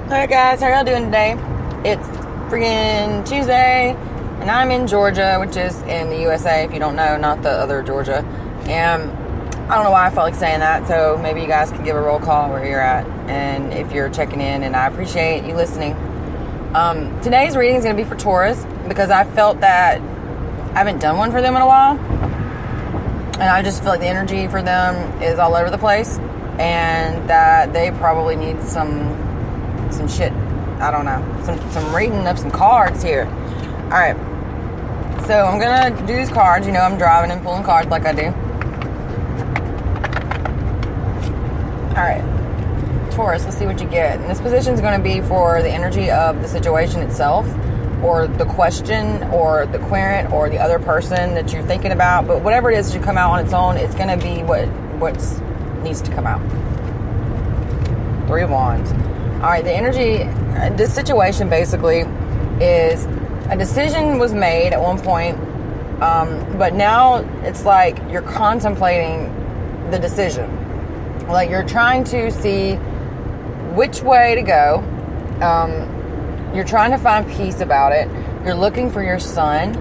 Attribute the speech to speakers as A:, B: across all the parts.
A: Alright guys, how y'all doing today? It's freaking Tuesday, and I'm in Georgia, which is in the USA, if you don't know, not the other Georgia. And I don't know why I felt like saying that, so maybe you guys can give a roll call where you're at, and if you're checking in, and I appreciate you listening. Today's reading is going to be for Taurus, because I felt that I haven't done one for them in a while, and I just feel like the energy for them is all over the place, and that they probably need some shit. I don't know. Some reading of some cards here. Alright. So I'm gonna do these cards. You know, I'm driving and pulling cards like I do. Alright. Taurus, let's see what you get. And this position is going to be for the energy of the situation itself, or the question, or the querent, or the other person that you're thinking about. But whatever it is that you come out on its own, it's going to be what needs to come out. 3 of Wands. Alright, the energy, this situation basically is a decision was made at one point, but now it's like you're contemplating the decision. Like you're trying to see which way to go. You're trying to find peace about it. You're looking for your sun.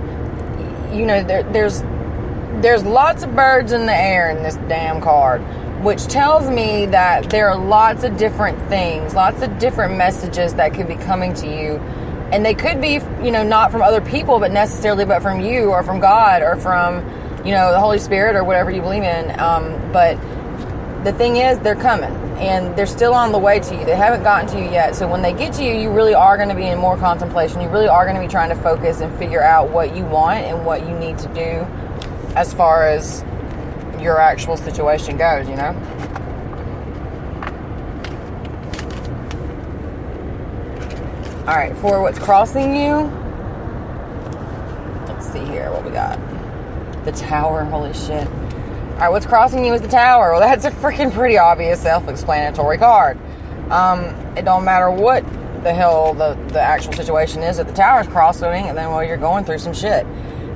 A: You know, there's lots of birds in the air in this damn card, which tells me that there are lots of different things, lots of different messages that could be coming to you. And they could be, you know, not from other people, but from you, or from God, or from, you know, the Holy Spirit, or whatever you believe in. But the thing is, they're coming, and they're still on the way to you. They haven't gotten to you yet. So when they get to you, you really are going to be in more contemplation. You really are going to be trying to focus and figure out what you want and what you need to do as far as your actual situation goes, you know? Alright, for what's crossing you, let's see here what we got. The Tower, holy shit. Alright, what's crossing you is the Tower. Well, that's a freaking pretty obvious self-explanatory card. It don't matter what the hell the actual situation is, that the Tower's crossing, and then, well, you're going through some shit.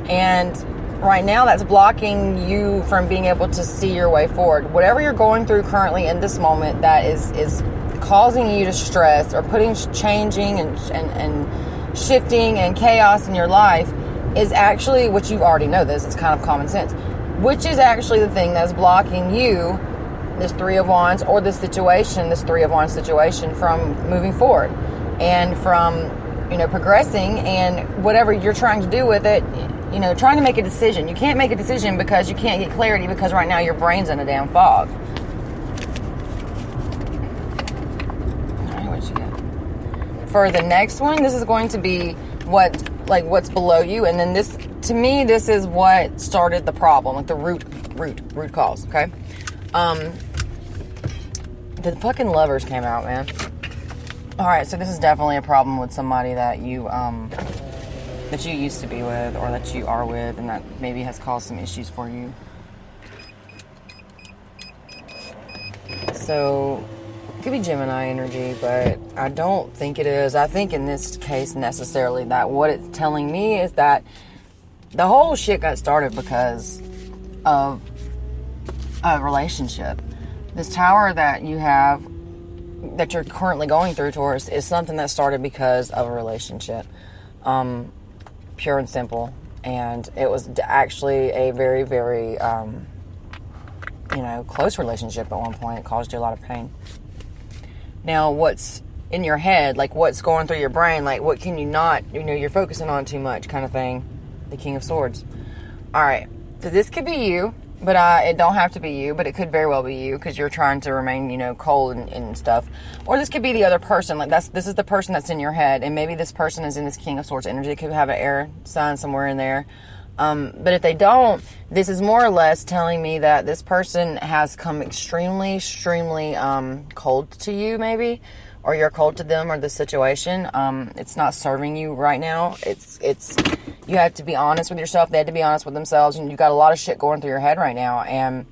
A: And right now, that's blocking you from being able to see your way forward. Whatever you're going through currently in this moment that is causing you to stress, or changing and shifting and chaos in your life, is actually, which you already know this, it's kind of common sense, which is actually the thing that's blocking you, this 3 of Wands, or this 3 of Wands situation, from moving forward and from, you know, progressing, and whatever you're trying to do with it. You know, trying to make a decision. You can't make a decision because you can't get clarity, because right now your brain's in a damn fog. Alright, what you get? For the next one, this is going to be what's below you, and then this, to me, this is what started the problem, like the root cause, okay? The fucking Lovers came out, man. Alright, so this is definitely a problem with somebody that you used to be with, or that you are with, and that maybe has caused some issues for you. So, it could be Gemini energy, but I don't think it is. I think in this case, necessarily, that what it's telling me is that the whole shit got started because of a relationship. This Tower that you have, that you're currently going through, Taurus, is something that started because of a relationship. Pure and simple. And it was actually a very, very, you know, close relationship at one point. It caused you a lot of pain. Now, what's in your head, like what's going through your brain, like what can you not, you know, you're focusing on too much kind of thing. The King of Swords. Alright, so this could be you, but it don't have to be you, but it could very well be you, because you're trying to remain, you know, cold and stuff. Or this could be the other person. Like this is the person that's in your head, and maybe this person is in this King of Swords energy. It could have an air sign somewhere in there. But if they don't, this is more or less telling me that this person has come extremely, extremely cold to you, maybe, or you're cold to them, or the situation. It's not serving you right now. It's you have to be honest with yourself. They had to be honest with themselves, and you've got a lot of shit going through your head right now, and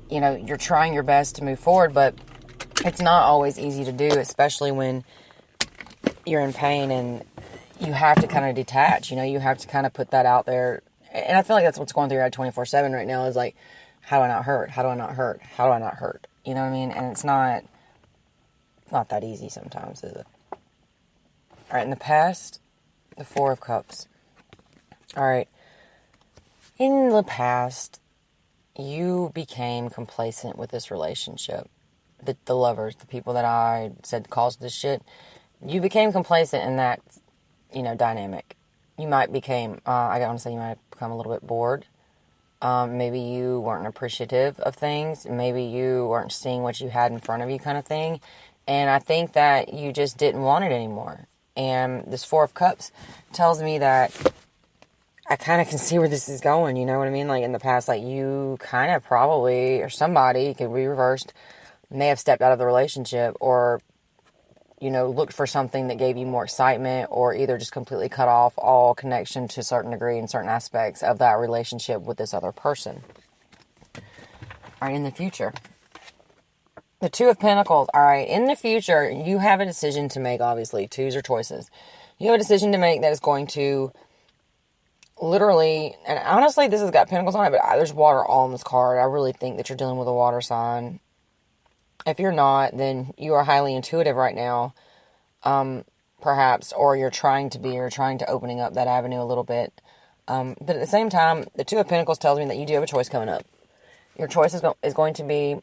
A: you know, you're trying your best to move forward, but it's not always easy to do, especially when you're in pain, and you have to kind of detach, you know, you have to kind of put that out there. And I feel like that's what's going through your head 24/7 right now, is like, how do I not hurt? How do I not hurt? How do I not hurt? You know what I mean? And it's not that easy sometimes, is it? All right, in the past, the Four of Cups. All right. In the past, you became complacent with this relationship. The lovers, the people that I said caused this shit. You became complacent in that, dynamic. You might I want to say you might have become a little bit bored. Maybe you weren't appreciative of things. Maybe you weren't seeing what you had in front of you kind of thing. And I think that you just didn't want it anymore. And this Four of Cups tells me that I kind of can see where this is going, you know what I mean? Like in the past, like you kind of probably, or somebody, could be reversed, may have stepped out of the relationship or, looked for something that gave you more excitement or either just completely cut off all connection to a certain degree in certain aspects of that relationship with this other person. All right, in the future. The Two of Pentacles. All right, in the future, you have a decision to make, obviously. Twos are choices. You have a decision to make that is going to literally, and honestly, this has got pentacles on it, but there's water all in this card. I really think that you're dealing with a water sign. If you're not, then you are highly intuitive right now, perhaps, or you're trying to opening up that avenue a little bit. But at the same time, the Two of Pentacles tells me that you do have a choice coming up. Your choice is going to be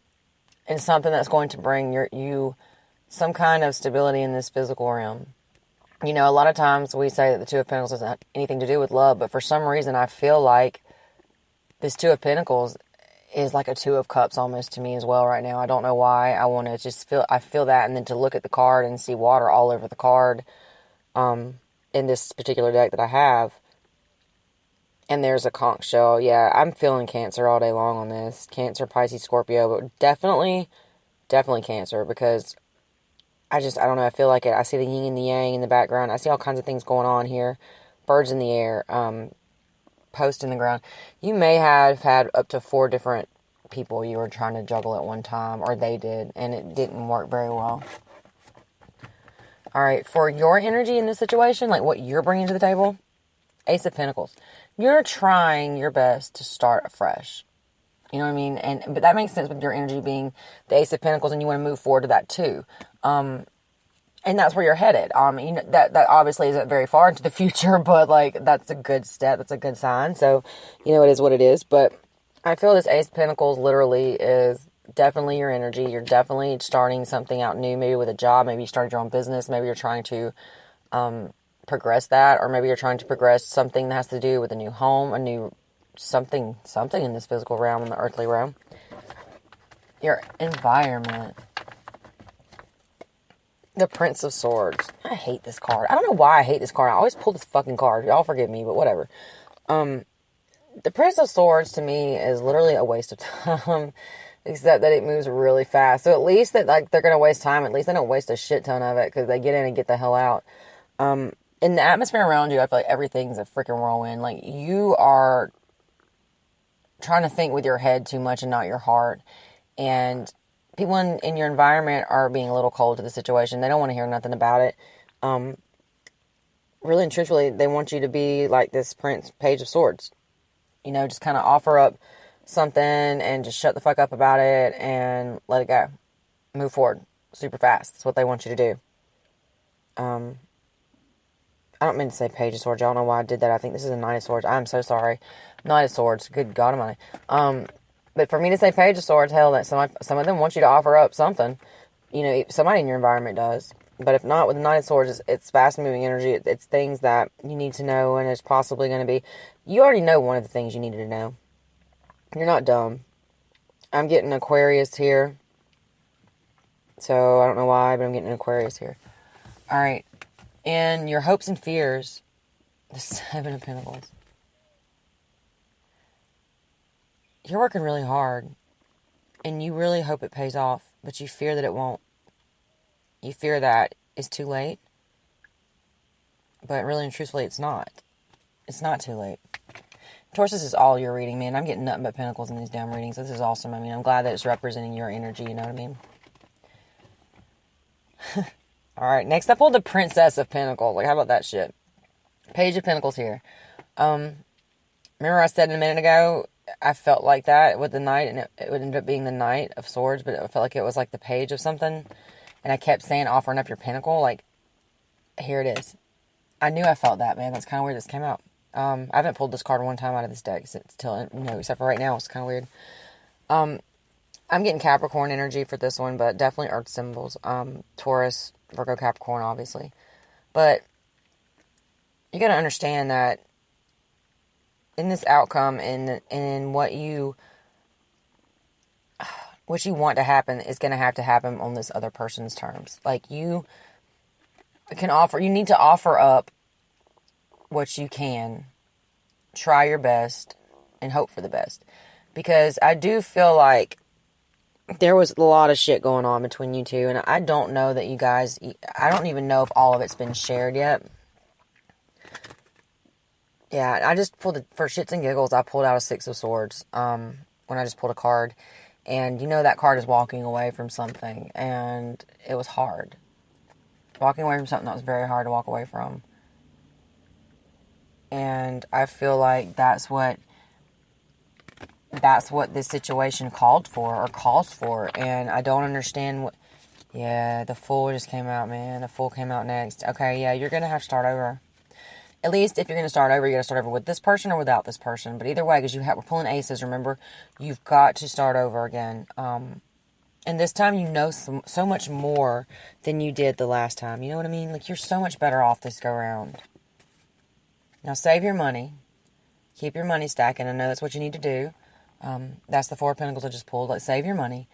A: in something that's going to bring you some kind of stability in this physical realm. A lot of times we say that the Two of Pentacles doesn't have anything to do with love, but for some reason I feel like this Two of Pentacles is like a Two of Cups almost to me as well right now. I don't know why. I feel that, and then to look at the card and see water all over the card in this particular deck that I have. And there's a conch shell. Yeah, I'm feeling Cancer all day long on this. Cancer, Pisces, Scorpio, but definitely Cancer, because I don't know, I feel like it. I see the yin and the yang in the background. I see all kinds of things going on here. Birds in the air, post in the ground. You may have had up to 4 different people you were trying to juggle at one time, or they did, and it didn't work very well. All right, for your energy in this situation, like what you're bringing to the table, Ace of Pentacles. You're trying your best to start afresh. You know what I mean? But that makes sense with your energy being the Ace of Pentacles, and you want to move forward to that too. And that's where you're headed. That obviously isn't very far into the future, but like that's a good step. That's a good sign. So, it is what it is. But I feel this Ace of Pentacles literally is definitely your energy. You're definitely starting something out new, maybe with a job. Maybe you started your own business. Maybe you're trying to progress that, or maybe you're trying to progress something that has to do with a new home, a new something in this physical realm, in the earthly realm. Your environment. The Prince of Swords. I hate this card. I don't know why I hate this card. I always pull this fucking card. Y'all forgive me, but whatever. The Prince of Swords to me is literally a waste of time, except that it moves really fast. So at least that they're going to waste time. At least they don't waste a shit ton of it because they get in and get the hell out. In the atmosphere around you, I feel like everything's a freaking whirlwind. Like you are trying to think with your head too much and not your heart. And people in your environment are being a little cold to the situation. They don't want to hear nothing about it. Really and truthfully, they want you to be like this Page of Swords. Just kind of offer up something and just shut the fuck up about it and let it go. Move forward super fast. That's what they want you to do. I don't mean to say Page of Swords. I don't know why I did that. I think this is a Knight of Swords. I'm so sorry. Knight of Swords. Good God Almighty. But for me to say Page of Swords, hell, that some of them want you to offer up something. Somebody in your environment does. But if not, with the Knight of Swords, it's fast-moving energy. It's things that you need to know, and it's possibly going to be... You already know one of the things you needed to know. You're not dumb. I'm getting Aquarius here. So, I don't know why, but I'm getting an Aquarius here. All right. And your hopes and fears, the Seven of Pentacles. You're working really hard, and you really hope it pays off, but you fear that it won't. You fear that it's too late, but really and truthfully, it's not. It's not too late. Taurus, this is all you're reading, man. I'm getting nothing but pentacles in these damn readings. This is awesome. I mean, I'm glad that it's representing your energy, you know what I mean? All right, next I pulled the Princess of Pentacles. Like, how about that shit? Page of Pentacles here. Remember I said a minute ago, I felt like that with the Knight, and it would end up being the Knight of Swords, but it felt like it was like the Page of something. And I kept saying offering up your pentacle. Like, Here it is. I knew I felt that, man. That's kind of weird this came out. I haven't pulled this card one time out of this deck except for right now. It's kind of weird. I'm getting Capricorn energy for this one, but definitely Earth symbols. Taurus, Virgo, Capricorn, obviously. But you got to understand that in this outcome, in what you want to happen is going to have to happen on this other person's terms. Like, you need to offer up what you can, try your best, and hope for the best. Because I do feel like there was a lot of shit going on between you two, and I don't know that you guys, I don't even know if all of it's been shared yet. Yeah, I just pulled, for shits and giggles, I pulled out a Six of Swords, when I just pulled a card, and that card is walking away from something, and it was hard. Walking away from something that was very hard to walk away from. And I feel like that's what this situation called for, or calls for, and I don't understand what... Yeah, the Fool just came out, man. The Fool came out next. Okay, yeah, you're going to have to start over. At least if you're going to start over, you're going to start over with this person or without this person. But either way, because we're pulling aces, remember, you've got to start over again. And this time you know so much more than you did the last time. You know what I mean? Like, you're so much better off this go around. Now, save your money. Keep your money stacking. I know that's what you need to do. That's the Four of Pentacles I just pulled. Like, save your money.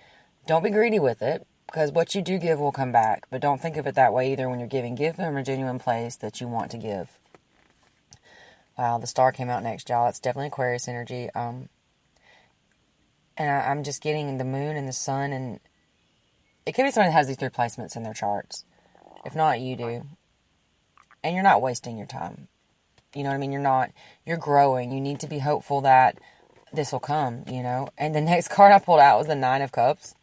A: Don't be greedy with it, because what you do give will come back. But don't think of it that way either when you're giving. Give from a genuine place that you want to give. Wow, the Star came out next, y'all. It's definitely Aquarius energy. And I'm just getting the Moon and the Sun, and it could be somebody that has these three placements in their charts. If not, you do. And you're not wasting your time. You know what I mean? You're growing. You need to be hopeful that this will come, And the next card I pulled out was the Nine of Cups.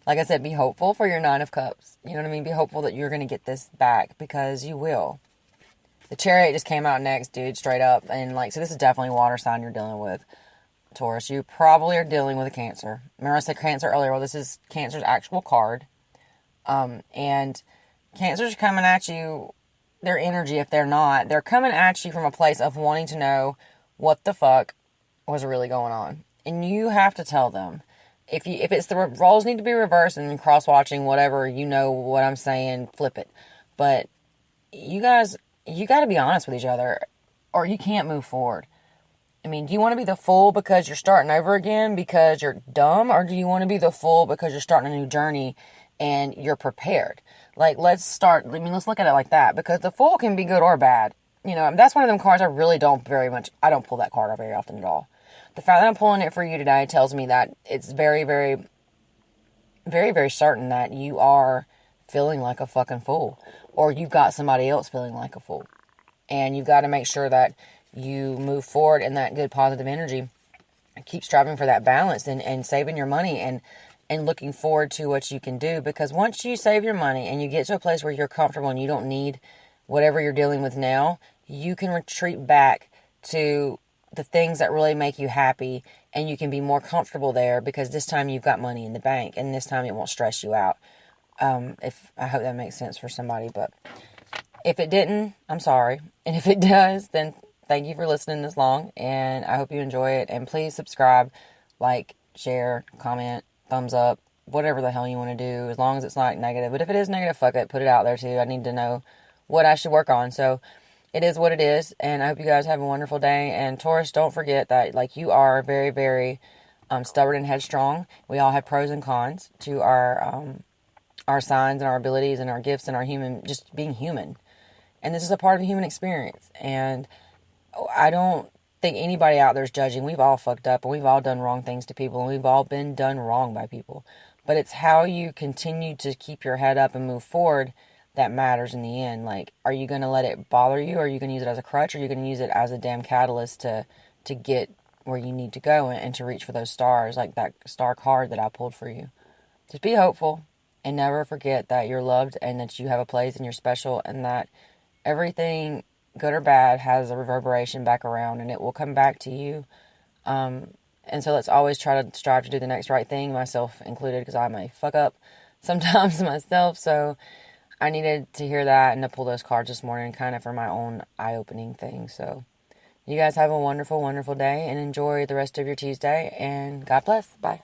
A: Like I said, be hopeful for your Nine of Cups. You know what I mean? Be hopeful that you're going to get this back, because you will. The Chariot just came out next, dude, straight up. And so this is definitely a water sign you're dealing with, Taurus. You probably are dealing with a Cancer. Remember I said Cancer earlier? Well, this is Cancer's actual card. And Cancer's coming at you, their energy, if they're not, they're coming at you from a place of wanting to know what the fuck was really going on. And you have to tell them. If it's the roles need to be reversed and cross-watching, whatever, what I'm saying, flip it. But you guys... you got to be honest with each other, or you can't move forward. I mean, do you want to be the Fool because you're starting over again because you're dumb? Or do you want to be the Fool because you're starting a new journey and you're prepared? Let's look at it like that, because the Fool can be good or bad. That's one of them cards I really don't I don't pull that card very often at all. The fact that I'm pulling it for you today tells me that it's very, very, very, very certain that you are feeling like a fucking fool, or you've got somebody else feeling like a fool, and you've got to make sure that you move forward in that good positive energy and keep striving for that balance and saving your money and looking forward to what you can do, because once you save your money and you get to a place where you're comfortable and you don't need whatever you're dealing with now, you can retreat back to the things that really make you happy, and you can be more comfortable there because this time you've got money in the bank, and this time it won't stress you out. I hope that makes sense for somebody, but if it didn't, I'm sorry. And if it does, then thank you for listening this long, and I hope you enjoy it. And please subscribe, like, share, comment, thumbs up, whatever the hell you want to do, as long as it's not negative. But if it is negative, fuck it, put it out there too. I need to know what I should work on. So it is what it is, and I hope you guys have a wonderful day. And Taurus, don't forget that, you are very, very stubborn and headstrong. We all have pros and cons to our signs and our abilities and our gifts and our just being human. And this is a part of the human experience. And I don't think anybody out there is judging. We've all fucked up, and we've all done wrong things to people, and we've all been done wrong by people. But it's how you continue to keep your head up and move forward that matters in the end. Are you going to let it bother you, or are you going to use it as a crutch, or are you going to use it as a damn catalyst to get where you need to go and to reach for those stars, like that star card that I pulled for you? Just be hopeful. And never forget that you're loved, and that you have a place, and you're special, and that everything, good or bad, has a reverberation back around, and it will come back to you. And so let's always try to strive to do the next right thing, myself included, because I may fuck up sometimes myself. So I needed to hear that and to pull those cards this morning kind of for my own eye-opening thing. So you guys have a wonderful, wonderful day and enjoy the rest of your Tuesday. And God bless. Bye.